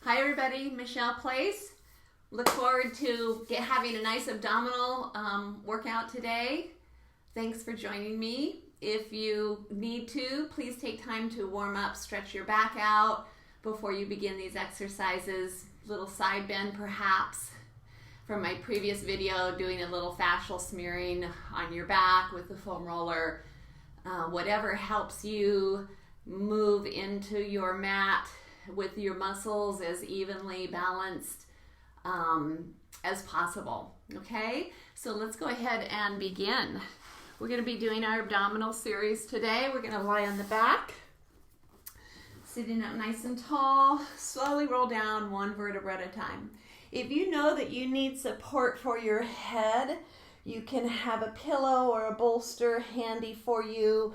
Hi everybody, Michelle Place. Look forward to having a nice abdominal workout today. Thanks for joining me. If you need to, please take time to warm up, stretch your back out before you begin these exercises. Little side bend perhaps. From my previous video, doing a little fascial smearing on your back with the foam roller. Whatever helps you move into your mat with your muscles as evenly balanced as possible. Okay, so let's go ahead and begin. We're going to be doing our abdominal series today. We're going to lie on the back, sitting up nice and tall. Slowly roll down one vertebra at a time. If you know that you need support for your head, you can have a pillow or a bolster handy for you.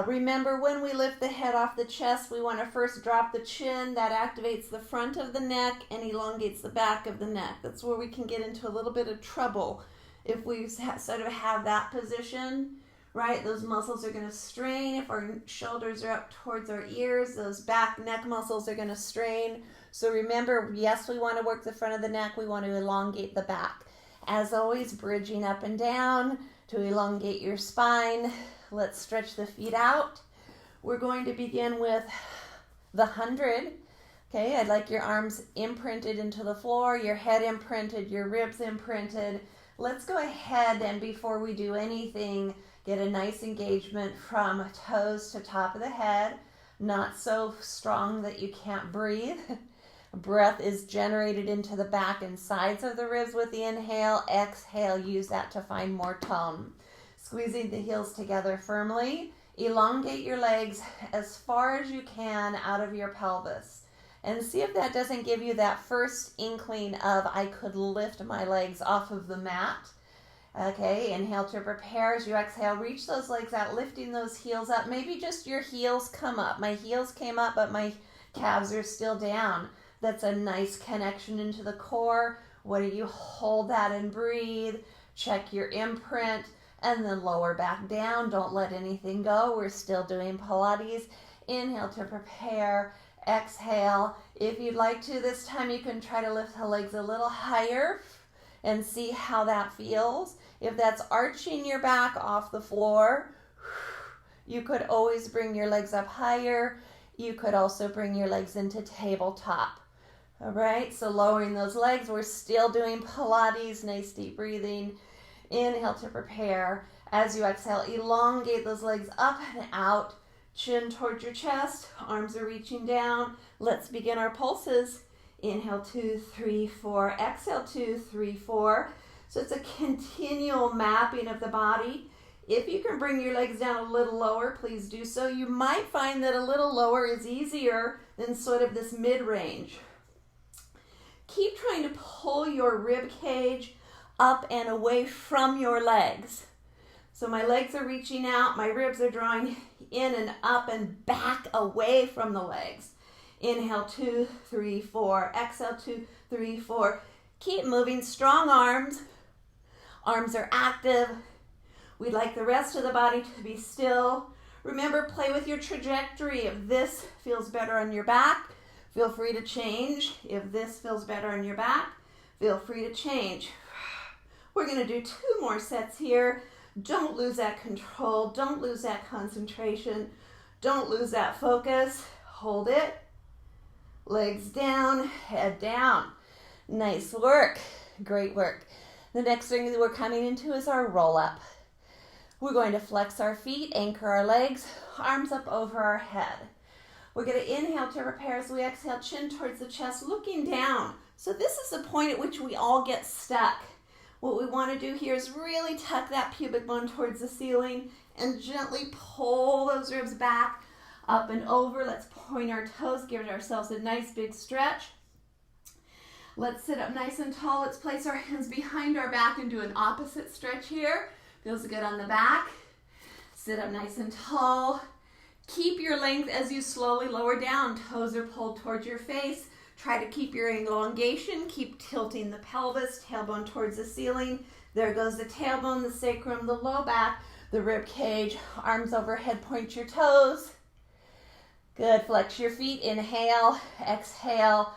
Remember, when we lift the head off the chest, we want to first drop the chin. That activates the front of the neck and elongates the back of the neck. That's where we can get into a little bit of trouble if we sort of have that position, right? Those muscles are going to strain. If our shoulders are up towards our ears, those back neck muscles are going to strain. So remember, yes, we want to work the front of the neck. We want to elongate the back. As always, bridging up and down to elongate your spine. Let's stretch the feet out. We're going to begin with the 100. Okay, I'd like your arms imprinted into the floor, your head imprinted, your ribs imprinted. Let's go ahead and before we do anything, get a nice engagement from toes to top of the head. Not so strong that you can't breathe. Breath is generated into the back and sides of the ribs with the inhale. Exhale, use that to find more tone. Squeezing the heels together firmly. Elongate your legs as far as you can out of your pelvis. And see if that doesn't give you that first inkling of I could lift my legs off of the mat. Okay, inhale to prepare. As you exhale, reach those legs out, lifting those heels up. Maybe just your heels come up. My heels came up, but my calves are still down. That's a nice connection into the core. What do you hold that and breathe? Check your imprint. And then lower back down. Don't let anything go. We're still doing Pilates. Inhale to prepare. Exhale. If you'd like to, this time you can try to lift the legs a little higher and see how that feels. If that's arching your back off the floor, you could always bring your legs up higher. You could also bring your legs into tabletop. All right, so lowering those legs. We're still doing Pilates. Nice deep breathing. Inhale to prepare. As you exhale, elongate those legs up and out. Chin towards your chest. Arms are reaching down. Let's begin our pulses. Inhale, 2, 3, 4. Exhale, 2, 3, 4. So it's a continual mapping of the body. If you can bring your legs down a little lower, please do so. You might find that a little lower is easier than sort of this mid-range. Keep trying to pull your rib cage up and away from your legs. So my legs are reaching out, my ribs are drawing in and up and back away from the legs. Inhale, 2, 3, 4. Exhale, 2, 3, 4. Keep moving, strong arms. Arms are active. We'd like the rest of the body to be still. Remember, play with your trajectory. If this feels better on your back, feel free to change. If this feels better on your back, feel free to change. We're going to do 2 more sets here. Don't lose that control. Don't lose that concentration. Don't lose that focus. Hold it. Legs down, head down. Nice work. Great work. The next thing that we're coming into is our roll-up. We're going to flex our feet, anchor our legs, arms up over our head. We're going to inhale to prepare as we exhale, chin towards the chest, looking down. So this is the point at which we all get stuck. What we want to do here is really tuck that pubic bone towards the ceiling and gently pull those ribs back, up and over. Let's point our toes, give ourselves a nice big stretch. Let's sit up nice and tall. Let's place our hands behind our back and do an opposite stretch here. Feels good on the back. Sit up nice and tall. Keep your length as you slowly lower down. Toes are pulled towards your face. Try to keep your elongation. Keep tilting the pelvis, tailbone towards the ceiling. There goes the tailbone, the sacrum, the low back, the rib cage. Arms overhead, point your toes. Good, flex your feet, inhale, exhale.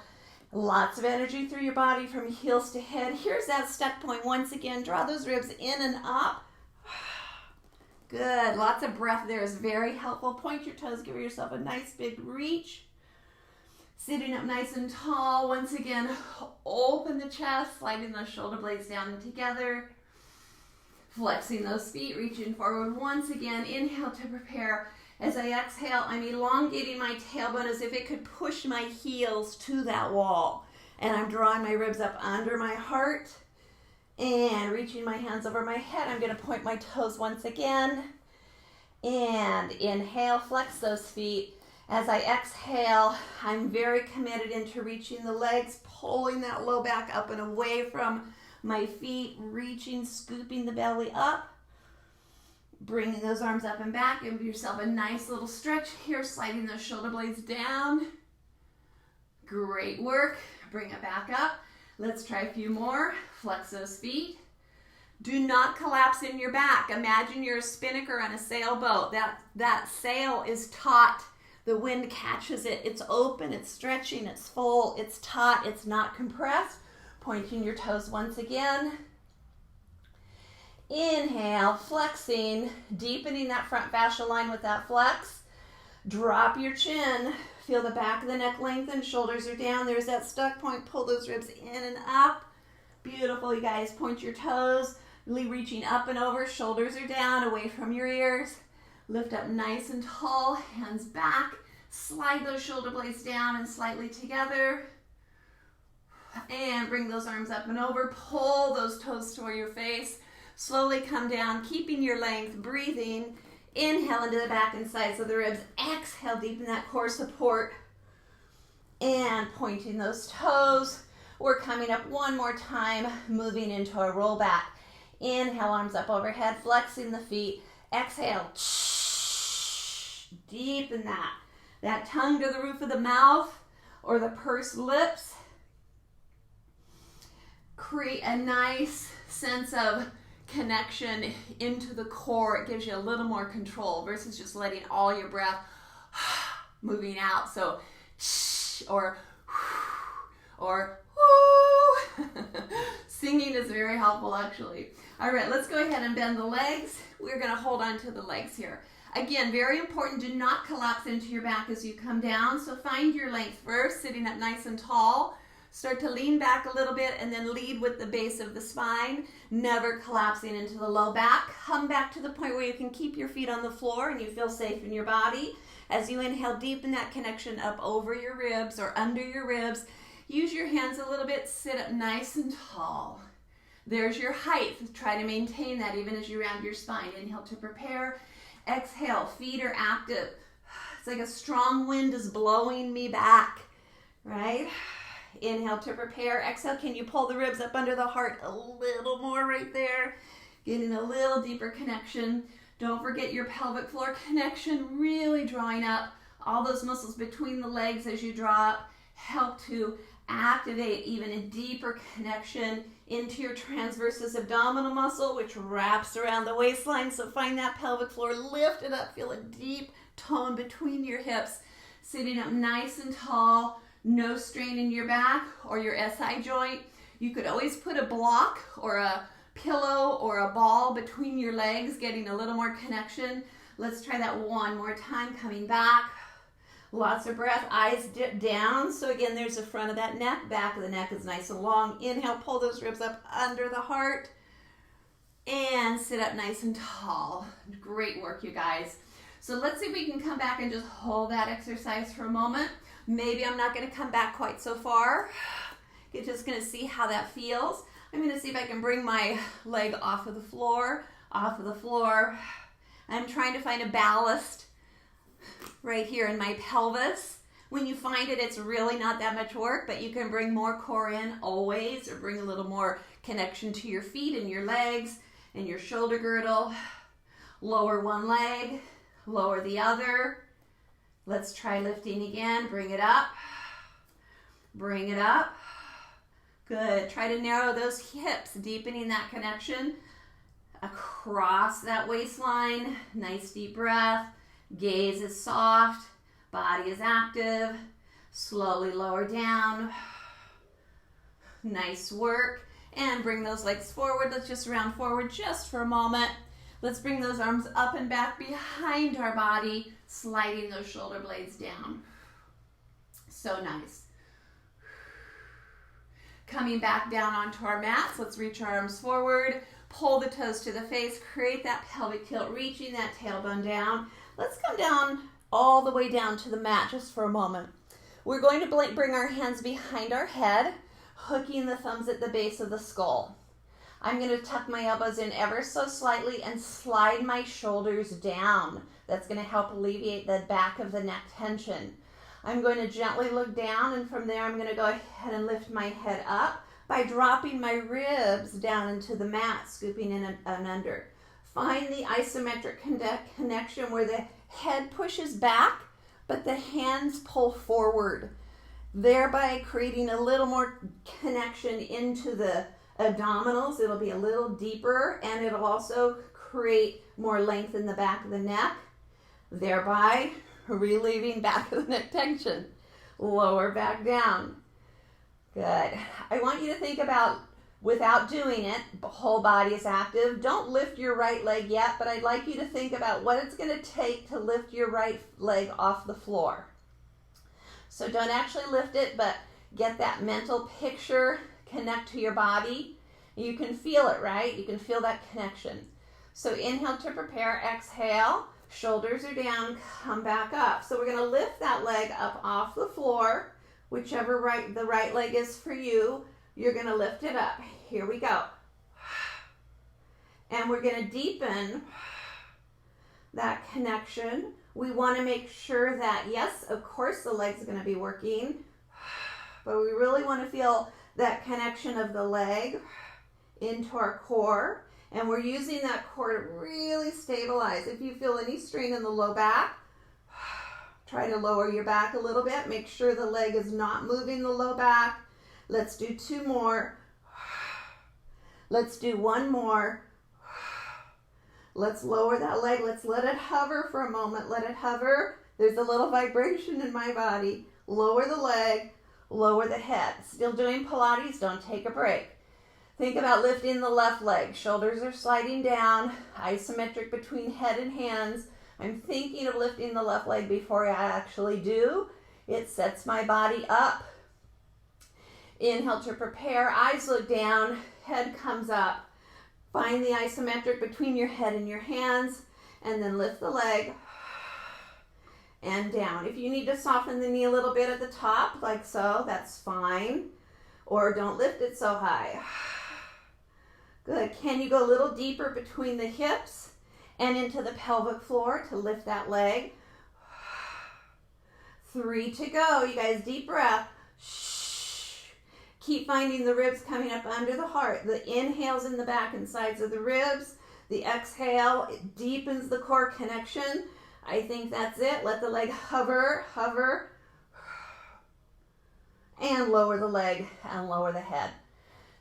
Lots of energy through your body from heels to head. Here's that stuck point. Once again, draw those ribs in and up. Good. Lots of breath there is very helpful. Point your toes. Give yourself a nice big reach. Sitting up nice and tall. Once again, open the chest, sliding those shoulder blades down and together. Flexing those feet, reaching forward once again. Inhale to prepare. As I exhale, I'm elongating my tailbone as if it could push my heels to that wall. And I'm drawing my ribs up under my heart and reaching my hands over my head. I'm going to point my toes once again. And inhale, flex those feet. As I exhale, I'm very committed into reaching the legs, pulling that low back up and away from my feet, reaching, scooping the belly up. Bringing those arms up and back. Give yourself a nice little stretch here, sliding those shoulder blades down. Great work. Bring it back up. Let's try a few more. Flex those feet. Do not collapse in your back. Imagine you're a spinnaker on a sailboat. That sail is taut. The wind catches it. It's open, it's stretching, it's full, it's taut, it's not compressed. Pointing your toes once again. Inhale, flexing, deepening that front fascia line with that flex. Drop your chin. Feel the back of the neck lengthen, shoulders are down. There's that stuck point. Pull those ribs in and up. Beautiful, you guys. Point your toes, really reaching up and over. Shoulders are down, away from your ears. Lift up nice and tall, hands back. Slide those shoulder blades down and slightly together. And bring those arms up and over. Pull those toes toward your face. Slowly come down, keeping your length, breathing. Inhale into the back and sides of the ribs. Exhale, deepen that core support. And pointing those toes. We're coming up one more time, moving into a roll back. Inhale, arms up overhead, flexing the feet. Exhale, deepen that. That tongue to the roof of the mouth or the pursed lips. Create a nice sense of connection into the core. It gives you a little more control versus just letting all your breath moving out. So or singing is very helpful actually. All right, let's go ahead and bend the legs. We're going to hold on to the legs here. Again, very important, do not collapse into your back as you come down. So find your length first, sitting up nice and tall. Start to lean back a little bit and then lead with the base of the spine, never collapsing into the low back. Come back to the point where you can keep your feet on the floor and you feel safe in your body. As you inhale, deepen that connection up over your ribs or under your ribs. Use your hands a little bit, sit up nice and tall. There's your height. Try to maintain that even as you round your spine. Inhale to prepare. Exhale, feet are active. It's like a strong wind is blowing me back, right? Inhale to prepare. Exhale, can you pull the ribs up under the heart a little more right there? Getting a little deeper connection. Don't forget your pelvic floor connection, really drawing up all those muscles between the legs as you draw up. Help to activate even a deeper connection into your transversus abdominal muscle, which wraps around the waistline. So find that pelvic floor, lift it up, feel a deep tone between your hips, sitting up nice and tall, no strain in your back or your SI joint. You could always put a block or a pillow or a ball between your legs, getting a little more connection. Let's try that one more time, coming back. Lots of breath, eyes dip down. So again, there's the front of that neck, back of the neck is nice and long. Inhale, pull those ribs up under the heart and sit up nice and tall. Great work, you guys. So let's see if we can come back and just hold that exercise for a moment. Maybe I'm not going to come back quite so far. You're just going to see how that feels. I'm going to see if I can bring my leg off of the floor, I'm trying to find a ballast right here in my pelvis. When you find it, it's really not that much work, but you can bring more core in always, or bring a little more connection to your feet and your legs and your shoulder girdle. Lower one leg, lower the other. Let's try lifting again. Bring it up. Bring it up. Good. Try to narrow those hips, deepening that connection across that waistline. Nice deep breath. Gaze is soft. Body is active. Slowly lower down. Nice work. And bring those legs forward. Let's just round forward just for a moment. Let's bring those arms up and back behind our body, sliding those shoulder blades down. So nice. Coming back down onto our mats, let's reach our arms forward, pull the toes to the face, create that pelvic tilt, reaching that tailbone down. Let's come down all the way down to the mat just for a moment. We're going to bring our hands behind our head, hooking the thumbs at the base of the skull. I'm going to tuck my elbows in ever so slightly and slide my shoulders down. That's going to help alleviate the back of the neck tension. I'm going to gently look down, and from there I'm going to go ahead and lift my head up by dropping my ribs down into the mat, scooping in and under. Find the isometric connection where the head pushes back, but the hands pull forward, thereby creating a little more connection into the abdominals. It'll be a little deeper, and it'll also create more length in the back of the neck, thereby relieving back of the neck tension. Lower back down. Good. I want you to think about, without doing it, the whole body is active. Don't lift your right leg yet, but I'd like you to think about what it's going to take to lift your right leg off the floor. So don't actually lift it, but get that mental picture, connect to your body. You can feel it, right? You can feel that connection. So inhale to prepare, exhale. Shoulders are down, come back up. So we're going to lift that leg up off the floor, whichever the right leg is for you. You're going to lift it up. Here we go. And we're going to deepen that connection. We want to make sure that, yes, of course the leg's going to be working, but we really want to feel that connection of the leg into our core. And we're using that core to really stabilize. If you feel any strain in the low back, try to lower your back a little bit. Make sure the leg is not moving the low back. Let's do 2 more. Let's do 1 more. Let's lower that leg. Let's let it hover for a moment. Let it hover. There's a little vibration in my body. Lower the leg, lower the head. Still doing Pilates, don't take a break. Think about lifting the left leg. Shoulders are sliding down, isometric between head and hands. I'm thinking of lifting the left leg before I actually do. It sets my body up. Inhale to prepare, eyes look down, head comes up. Find the isometric between your head and your hands, and then lift the leg and down. If you need to soften the knee a little bit at the top, like so, that's fine. Or don't lift it so high. Good. Can you go a little deeper between the hips and into the pelvic floor to lift that leg? 3 to go. You guys, deep breath. Keep finding the ribs coming up under the heart. The inhale's in the back and sides of the ribs. The exhale, it deepens the core connection. I think that's it. Let the leg hover, hover. And lower the leg and lower the head.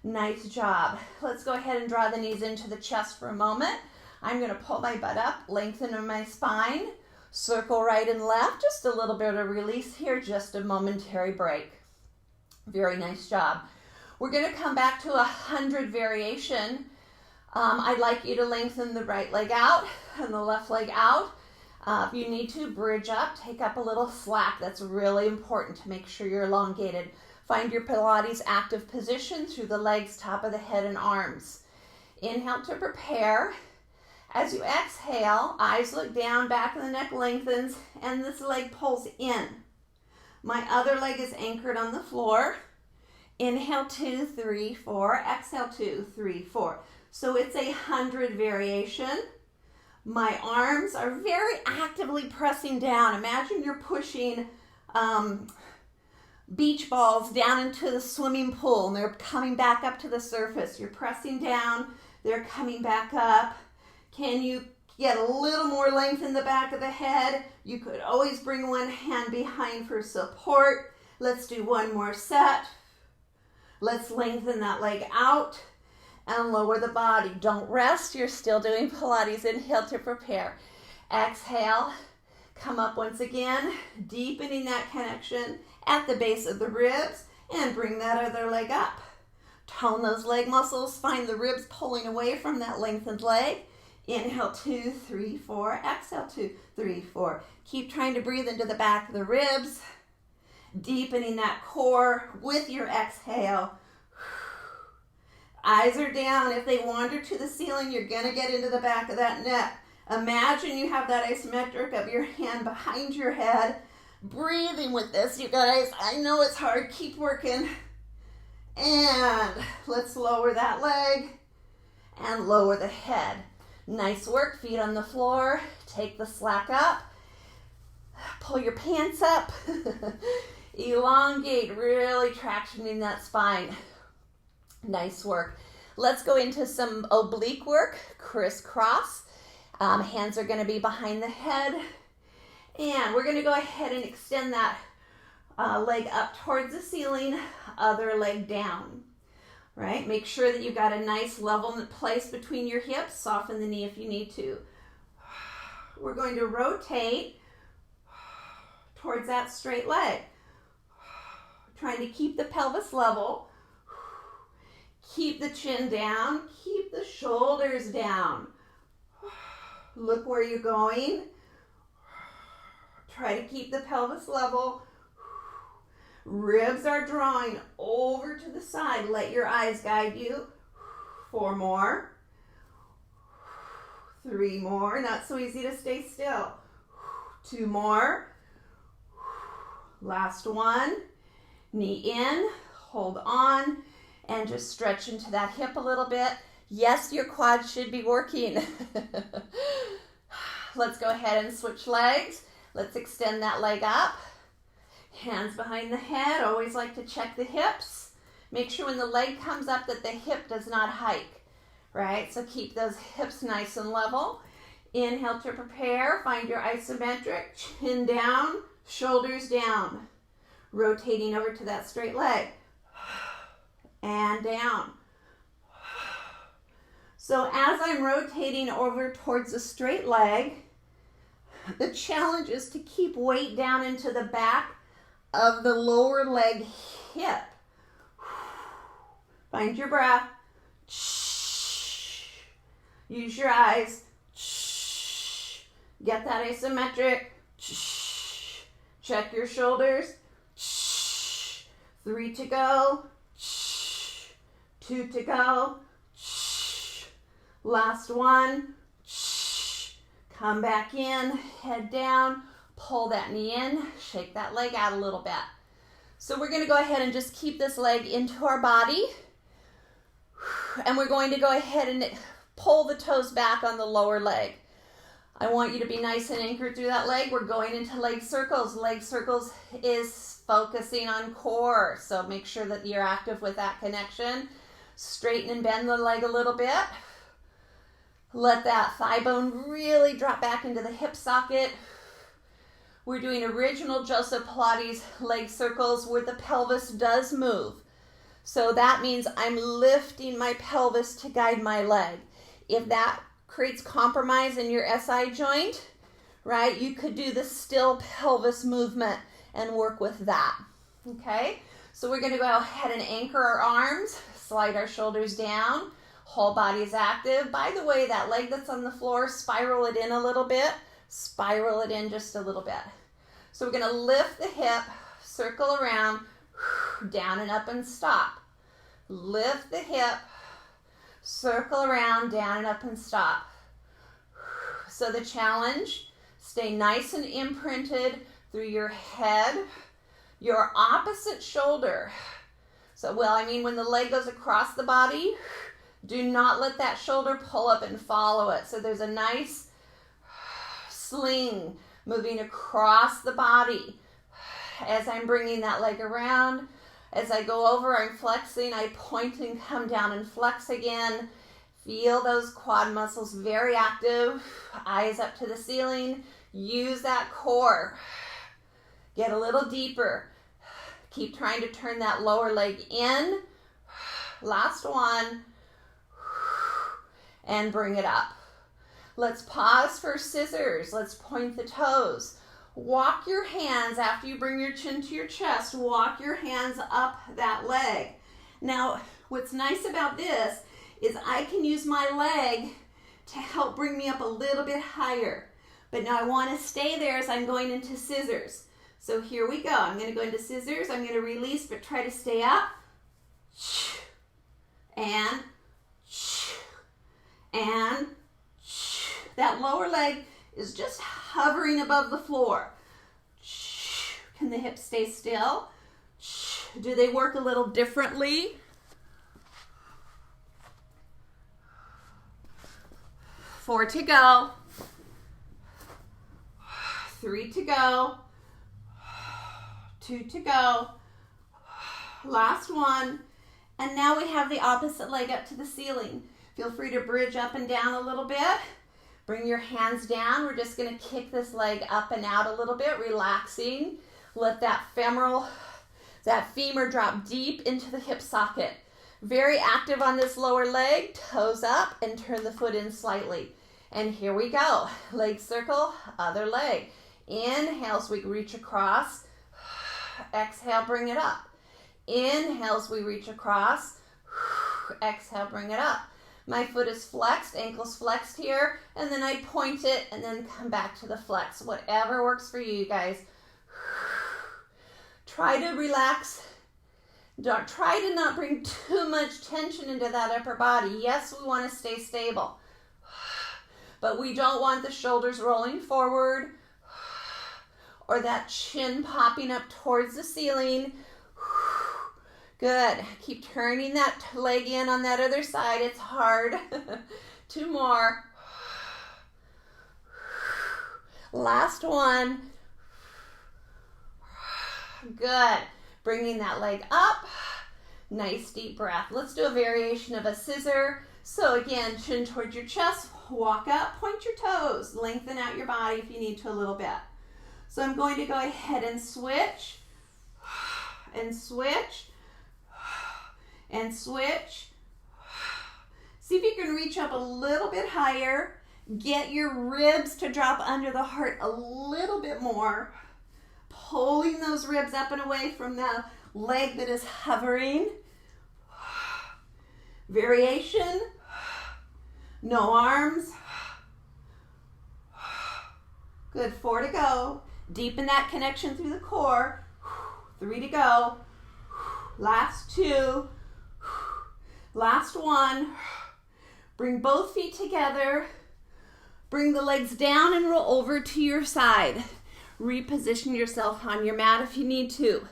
Nice job. Let's go ahead and draw the knees into the chest for a moment. I'm going to pull my butt up, lengthen my spine, circle right and left. Just a little bit of release here, just a momentary break. Very nice job. We're going to come back to 100 variation. I'd like you to lengthen the right leg out and the left leg out. If you need to, bridge up, take up a little slack. That's really important to make sure you're elongated. Find your Pilates active position through the legs, top of the head, and arms. Inhale to prepare. As you exhale, eyes look down, back of the neck lengthens, and this leg pulls in. My other leg is anchored on the floor. Inhale, 2, 3, 4. Exhale, 2, 3, 4. So it's 100 variation. My arms are very actively pressing down. Imagine you're pushing beach balls down into the swimming pool, and they're coming back up to the surface. You're pressing down, they're coming back up. Can you get a little more length in the back of the head? You could always bring one hand behind for support. Let's do 1 more set. Let's lengthen that leg out and lower the body. Don't rest, you're still doing Pilates. Inhale to prepare. Exhale, come up once again, deepening that connection at the base of the ribs, and bring that other leg up. Tone those leg muscles. Find the ribs pulling away from that lengthened leg. Inhale, 2, 3, 4. Exhale, 2, 3, 4. Keep trying to breathe into the back of the ribs, deepening that core with your exhale. Eyes are down. If they wander to the ceiling, you're going to get into the back of that neck. Imagine you have that isometric of your hand behind your head. Breathing with this, you guys. I know it's hard. Keep working. And let's lower that leg and lower the head. Nice work. Feet on the floor. Take the slack up. Pull your pants up. Elongate, really tractioning that spine. Nice work. Let's go into some oblique work. Crisscross. Hands are going to be behind the head. And we're going to go ahead and extend that leg up towards the ceiling, other leg down. Right? Make sure that you've got a nice level place between your hips. Soften the knee if you need to. We're going to rotate towards that straight leg. Trying to keep the pelvis level. Keep the chin down. Keep the shoulders down. Look where you're going. Try to keep the pelvis level. Ribs are drawing over to the side. Let your eyes guide you. 4 more. 3 more. Not so easy to stay still. 2 more. Last one. Knee in. Hold on. And just stretch into that hip a little bit. Yes, your quads should be working. Let's go ahead and switch legs. Let's extend that leg up. Hands behind the head. Always like to check the hips. Make sure when the leg comes up that the hip does not hike. Right? So keep those hips nice and level. Inhale to prepare. Find your isometric. Chin down. Shoulders down. Rotating over to that straight leg. And down. So as I'm rotating over towards the straight leg, the challenge is to keep weight down into the back of the lower leg hip. Find your breath. Use your eyes. Get that isometric. Check your shoulders. 3 to go. 2 to go. Last one. Come back in, head down, pull that knee in, shake that leg out a little bit. So we're going to go ahead and just keep this leg into our body. And we're going to go ahead and pull the toes back on the lower leg. I want you to be nice and anchored through that leg. We're going into leg circles. Leg circles is focusing on core. So make sure that you're active with that connection. Straighten and bend the leg a little bit. Let that thigh bone really drop back into the hip socket. We're doing original Joseph Pilates leg circles where the pelvis does move. So that means I'm lifting my pelvis to guide my leg. If that creates compromise in your SI joint, right, you could do the still pelvis movement and work with that. Okay? So we're going to go ahead and anchor our arms, slide our shoulders down. Whole body is active. By the way, that leg that's on the floor, spiral it in a little bit. Spiral it in just a little bit. So we're going to lift the hip, circle around, down and up and stop. Lift the hip, circle around, down and up and stop. So the challenge, stay nice and imprinted through your head, your opposite shoulder. So, when the leg goes across the body, do not let that shoulder pull up and follow it. So there's a nice sling moving across the body. As I'm bringing that leg around, as I go over, I'm flexing, I point and come down and flex again. Feel those quad muscles very active. Eyes up to the ceiling. Use that core. Get a little deeper. Keep trying to turn that lower leg in. Last one. And bring it up. Let's pause for scissors. Let's point the toes. Walk your hands after you bring your chin to your chest. Walk your hands up that leg. Now, What's nice about this is I can use my leg to help bring me up a little bit higher. But now I want to stay there as I'm going into scissors. So here we go. I'm going to go into scissors. I'm going to release, but try to stay up. And that lower leg is just hovering above the floor. Can the hips stay still? Do they work a little differently? 4 to go. 3 to go. 2 to go. Last one. And now we have the opposite leg up to the ceiling. Feel free to bridge up and down a little bit. Bring your hands down. We're just going to kick this leg up and out a little bit, relaxing. Let that femur drop deep into the hip socket. Very active on this lower leg. Toes up and turn the foot in slightly. And here we go. Leg circle, other leg. Inhale as we reach across. Exhale, bring it up. Inhale as we reach across. Exhale, bring it up. My foot is flexed, ankles flexed here, and then I point it and then come back to the flex. Whatever works for you guys. Try to relax. Try to not bring too much tension into that upper body. Yes, we want to stay stable, but we don't want the shoulders rolling forward or that chin popping up towards the ceiling. Good. Keep turning that leg in on that other side. It's hard. 2 more. Last one. Good. Bringing that leg up. Nice deep breath. Let's do a variation of a scissor. So again, chin towards your chest. Walk up, point your toes. Lengthen out your body if you need to a little bit. So I'm going to go ahead and switch. And switch. And switch. See if you can reach up a little bit higher. Get your ribs to drop under the heart a little bit more. Pulling those ribs up and away from the leg that is hovering. Variation. No arms. Good. 4 to go. Deepen that connection through the core. 3 to go. Last 2. Last 1. Bring both feet together. Bring the legs down and roll over to your side. Reposition yourself on your mat if you need to.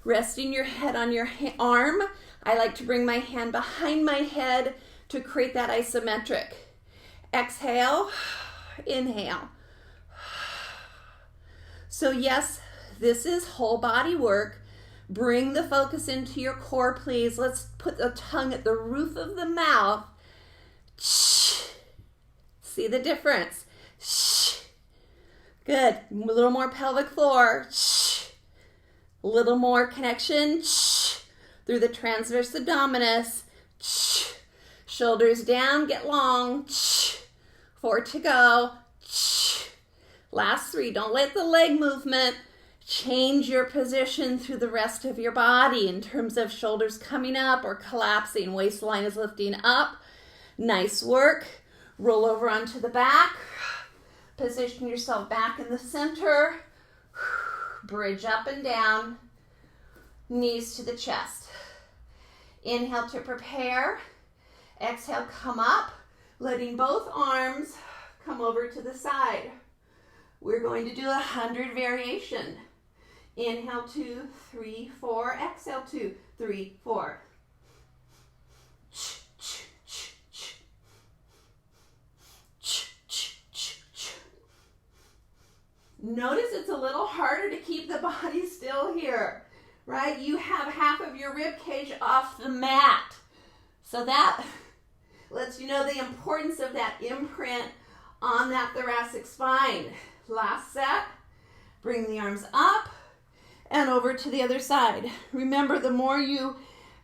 Resting your head on your arm. I like to bring my hand behind my head to create that isometric. Exhale, inhale. So yes, this is whole body work. Bring the focus into your core, please. Let's put the tongue at the roof of the mouth. See the difference? Good. A little more pelvic floor. A little more connection through the transverse abdominis. Shoulders down, get long. 4 to go. Last 3. Don't let the leg movement change your position through the rest of your body in terms of shoulders coming up or collapsing. Waistline is lifting up. Nice work. Roll over onto the back. Position yourself back in the center. Bridge up and down. Knees to the chest. Inhale to prepare. Exhale, come up. Letting both arms come over to the side. We're going to do 100 variation. Inhale, 2, 3, 4. Exhale, 2, 3, 4. Notice it's a little harder to keep the body still here, right? You have half of your rib cage off the mat. So that lets you know the importance of that imprint on that thoracic spine. Last set. Bring the arms up and over to the other side. Remember, the more you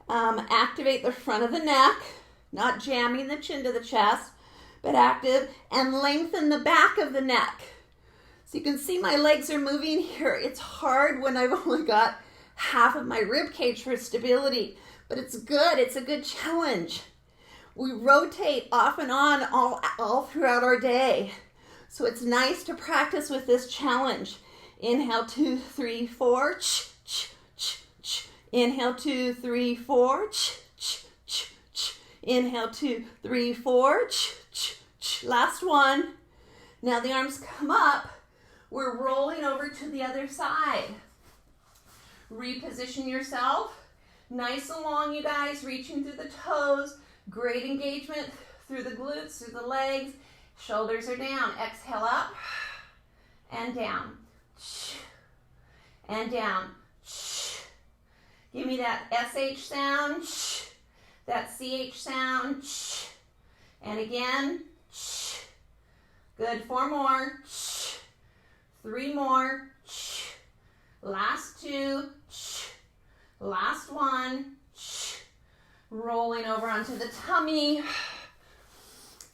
activate the front of the neck, not jamming the chin to the chest, but active, and lengthen the back of the neck. So you can see my legs are moving here. It's hard when I've only got half of my rib cage for stability. but it's good. It's a good challenge. We rotate off and on all throughout our day. So it's nice to practice with this challenge. Inhale, 2, 3, 4. Ch, ch, ch, ch. Inhale, 2, 3, 4. Ch, ch, ch, ch. Inhale, 2, 3, 4. Ch, ch, ch. Last one. Now the arms come up. We're rolling over to the other side. Reposition yourself. Nice and long, you guys. Reaching through the toes. Great engagement through the glutes, through the legs. Shoulders are down. Exhale up and down. And down. Give me that SH sound. That CH sound. And again. Good. 4 more. 3 more. Last 2. Last 1. Rolling over onto the tummy.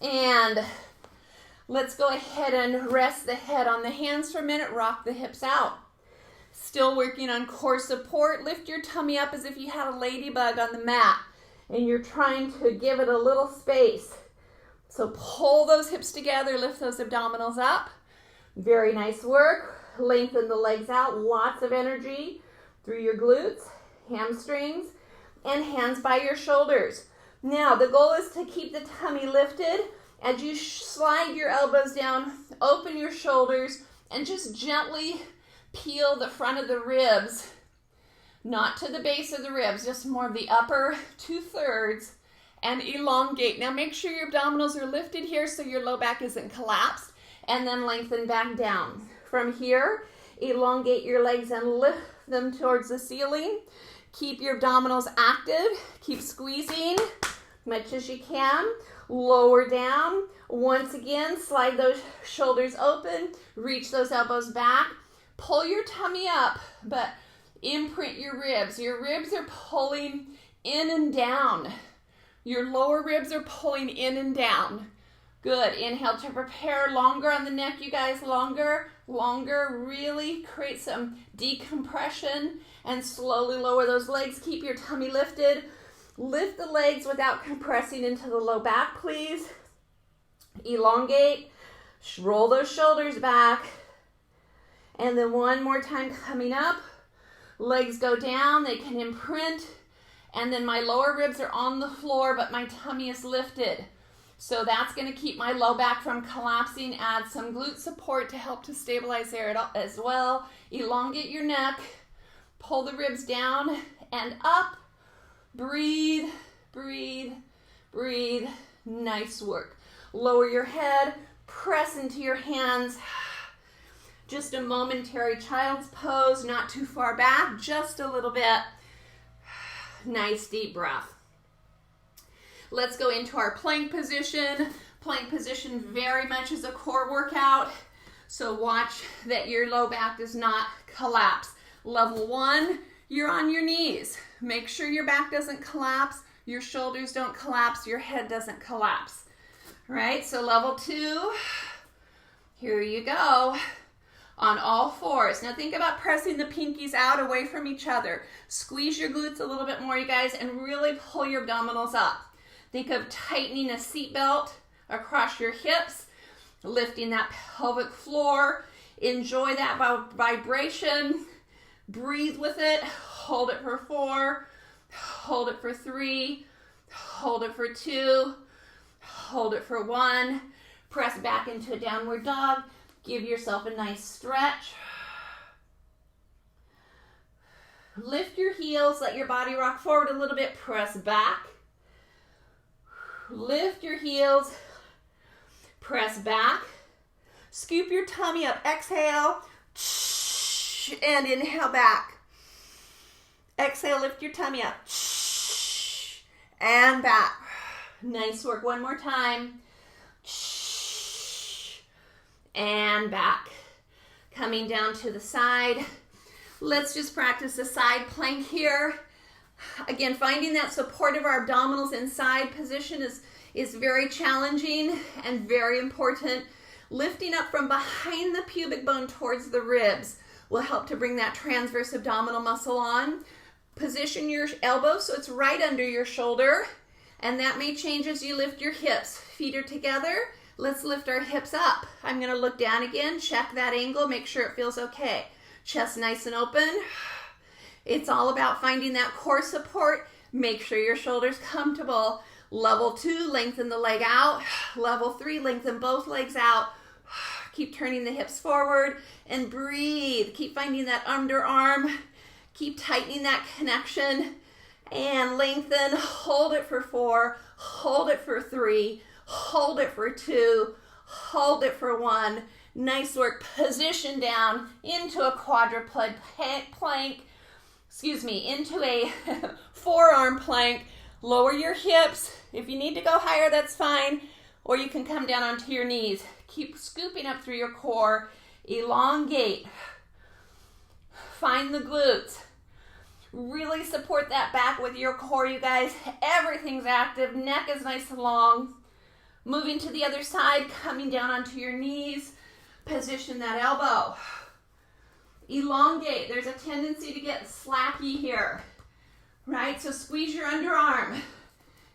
And let's go ahead and rest the head on the hands for a minute. Rock the hips out. Still working on core support. Lift your tummy up as if you had a ladybug on the mat and you're trying to give it a little space. So pull those hips together, lift those abdominals up. Very nice work. Lengthen the legs out. Lots of energy through your glutes, hamstrings, and hands by your shoulders. Now, the goal is to keep the tummy lifted as you slide your elbows down, open your shoulders, and just gently peel the front of the ribs, not to the base of the ribs, just more of the upper 2/3, and elongate. Now make sure your abdominals are lifted here so your low back isn't collapsed, and then lengthen back down. From here, elongate your legs and lift them towards the ceiling. Keep your abdominals active. Keep squeezing much as you can. Lower down. Once again, slide those shoulders open. Reach those elbows back. Pull your tummy up, but imprint your ribs. Your ribs are pulling in and down. Your lower ribs are pulling in and down. Good. Inhale to prepare. Longer on the neck, you guys. Longer, longer. Really create some decompression and slowly lower those legs. Keep your tummy lifted. Lift the legs without compressing into the low back, please. Elongate. Roll those shoulders back. And then one more time coming up. Legs go down. They can imprint. And then my lower ribs are on the floor, but my tummy is lifted. So that's going to keep my low back from collapsing. Add some glute support to help to stabilize there as well. Elongate your neck. Pull the ribs down and up. Breathe, breathe, breathe. Nice work. Lower your head. Press into your hands. Just a momentary child's pose. Not too far back. Just a little bit. Nice deep breath. Let's go into our plank position. Plank position very much is a core workout. So watch that your low back does not collapse. Level 1, you're on your knees. Make sure your back doesn't collapse, your shoulders don't collapse, your head doesn't collapse. All right, so level 2, here you go. On all fours. Now think about pressing the pinkies out away from each other. Squeeze your glutes a little bit more, you guys, and really pull your abdominals up. Think of tightening a seatbelt across your hips, lifting that pelvic floor. Enjoy that vibration. Breathe with it. Hold it for 4. Hold it for 3. Hold it for 2. Hold it for 1. Press back into a downward dog. Give yourself a nice stretch. Lift your heels. Let your body rock forward a little bit. Press back. Lift your heels. Press back. Scoop your tummy up. Exhale. And inhale back. Exhale, lift your tummy up. And back. Nice work. One more time. And back. Coming down to the side. Let's just practice the side plank here. Again, finding that support of our abdominals in side position is very challenging and very important. Lifting up from behind the pubic bone towards the ribs will help to bring that transverse abdominal muscle on. Position your elbow so it's right under your shoulder, and that may change as you lift your hips. Feet are together. Let's lift our hips up. I'm going to look down again, check that angle, make sure it feels okay. Chest nice and open. It's all about finding that core support. Make sure your shoulder's comfortable. Level 2, lengthen the leg out. Level 3, lengthen both legs out. Keep turning the hips forward and breathe. Keep finding that underarm. Keep tightening that connection and lengthen. Hold it for 4, hold it for 3, hold it for 2, hold it for 1. Nice work. Position down into a quadruped plank. Into a forearm plank. Lower your hips. If you need to go higher, that's fine. Or you can come down onto your knees. Keep scooping up through your core. Elongate. Find the glutes. Really support that back with your core, you guys. Everything's active. Neck is nice and long. Moving to the other side, coming down onto your knees. Position that elbow. Elongate. There's a tendency to get slacky here, right? So squeeze your underarm.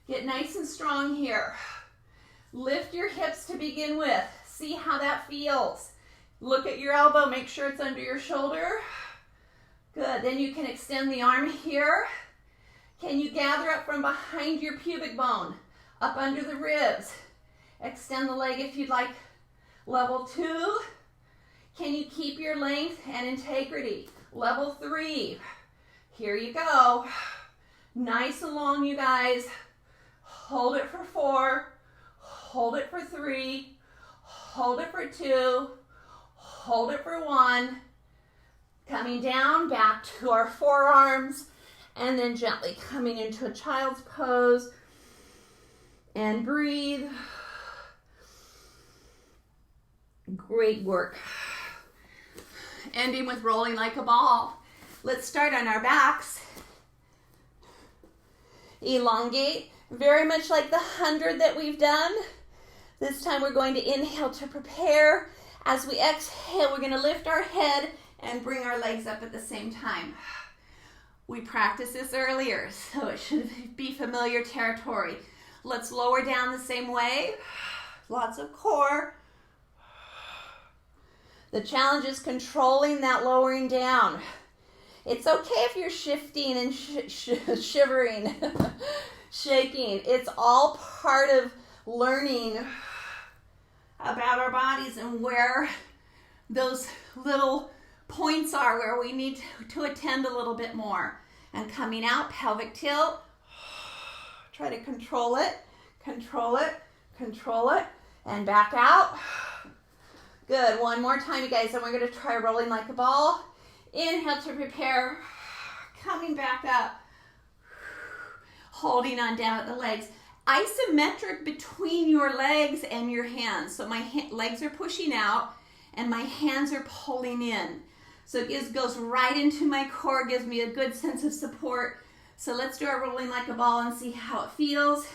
Get nice and strong here. Lift your hips to begin with. See how that feels. Look at your elbow. Make sure it's under your shoulder. Good. Then you can extend the arm here. Can you gather up from behind your pubic bone, up under the ribs? Extend the leg if you'd like. Level 2. Can you keep your length and integrity? Level 3. Here you go. Nice and long, you guys. Hold it for 4. Hold it for 3. Hold it for 2. Hold it for 1. Coming down, back to our forearms, and then gently coming into a child's pose. And breathe. Great work. Ending with rolling like a ball. Let's start on our backs. Elongate, very much like the 100 that we've done. This time we're going to inhale to prepare. As we exhale, we're going to lift our head and bring our legs up at the same time. We practiced this earlier, so it should be familiar territory. Let's lower down the same way. Lots of core. The challenge is controlling that lowering down. It's okay if you're shifting and shivering, shaking. It's all part of learning about our bodies and where those little points are where we need to attend a little bit more. And coming out, pelvic tilt. Try to control it, control it, control it, and back out. Good. One more time, you guys, and we're going to try rolling like a ball. Inhale to prepare. Coming back up. Holding on down at the legs. Isometric between your legs and your hands. So my legs are pushing out and my hands are pulling in. So it goes right into my core, gives me a good sense of support. So let's do our rolling like a ball and see how it feels.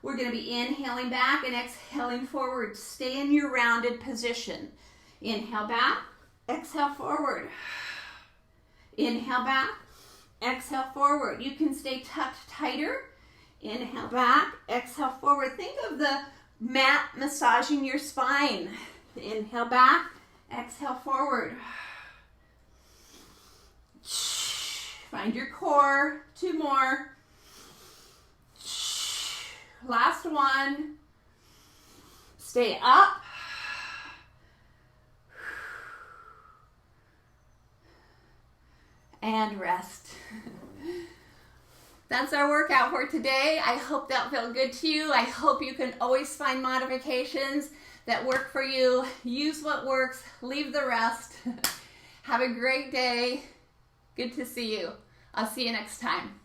We're going to be inhaling back and exhaling forward. Stay in your rounded position. Inhale back, exhale forward. Inhale back, exhale forward. You can stay tucked tighter. Inhale back, exhale forward. Think of the mat massaging your spine. Inhale back, exhale forward. Find your core. 2 more. Last one. Stay up. And rest. That's our workout for today. I hope that felt good to you. I hope you can always find modifications that work for you. Use what works. Leave the rest. Have a great day. Good to see you. I'll see you next time.